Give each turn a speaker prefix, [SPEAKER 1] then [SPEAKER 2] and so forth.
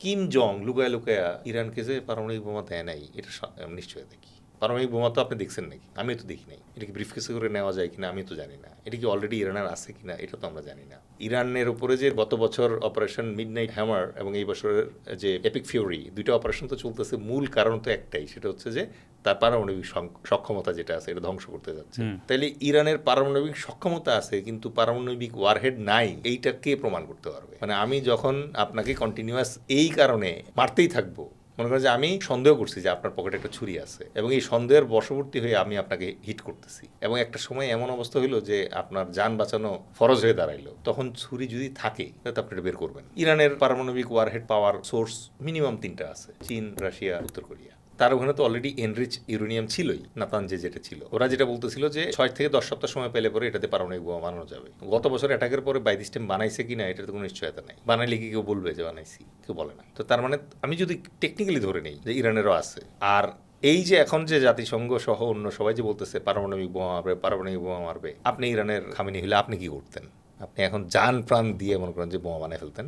[SPEAKER 1] Kim Jong লুকায়া লুকায়া ইরানকে যে পারমাণবিক বোমা দেয় নাই এটা নিশ্চয় দেখি। পারমাণবিক বোমা তো আপনি দেখছেন নাকি? আমি তো দেখি নাই। এটা কি ব্রিফকেসে করে নেওয়া যায় কিনা আমি তো জানি না। এটা কি অলরেডি ইরানের আছে কিনা এটা তো আমরা জানি না। ইরানের উপরে যে গত বছর অপারেশন মিডনাইট হ্যামার এবং এই বছরের যে এপিক ফিউরি, দুইটা অপারেশন তো চলতেছে, মূল কারণ তো একটাই, সেটা হচ্ছে যে তার পারমাণবিক সক্ষমতা যেটা আছে এটা ধ্বংস করতে যাচ্ছে। তাইলে ইরানের পারমাণবিক সক্ষমতা আছে কিন্তু পারমাণবিক ওয়ারহেড নাই, এইটা কে প্রমাণ করতে পারবে? মানে আমি যখন আপনাকে কন্টিনিউয়াস এই কারণে মারতেই থাকবো, মনে করেন যে আমি সন্দেহ করছি যে আপনার পকেটে একটা ছুরি আছে এবং এই সন্দেহের বশবর্তী হয়ে আমি আপনাকে হিট করতেছি এবং একটা সময় এমন অবস্থা হইলো যে আপনার যান বাঁচানো ফরজ হয়ে দাঁড়াইলো, তখন ছুরি যদি থাকে তাহলে আপনি এটা বের করবেন। ইরানের পারমাণবিক ওয়ারহেড পাওয়ার সোর্স মিনিমাম 3টা আছে, চীন, রাশিয়া, উত্তর কোরিয়া। তার ওখানে তো অলরেডি এনরিচ ইউরেনিয়াম ছিলই, নাতানজে যেটা ছিল। ওরা যেটা বলতেছিল যে 6 থেকে 10 সপ্তাহ সময় পেলে পরে এটাতে পারমাণবিক বোমা বানানো যাবে। গত বছর অ্যাটাকের পরে বাই দিস টাইম বানাইছে কিনা এটার তো কোনো নিশ্চয়তা নাই। বানাইলে কি কেউ বলবে যে বানাইছি? কেউ বলে না। তো তার মানে আমি যদি টেকনিক্যালি ধরে নেই যে ইরানেরও আছে, আর এই যে এখন যে জাতিসংঘ সহ অন্য সবাই যে বলতেছে পারমাণবিক বোমা মারবে, পারমাণবিক বোমা মারবে, আপনি ইরানের খামেনি হলে আপনি কি করতেন? আপনি এখন জান প্রাণ দিয়ে মনে করেন যে বোমা বানায় ফেলতেন।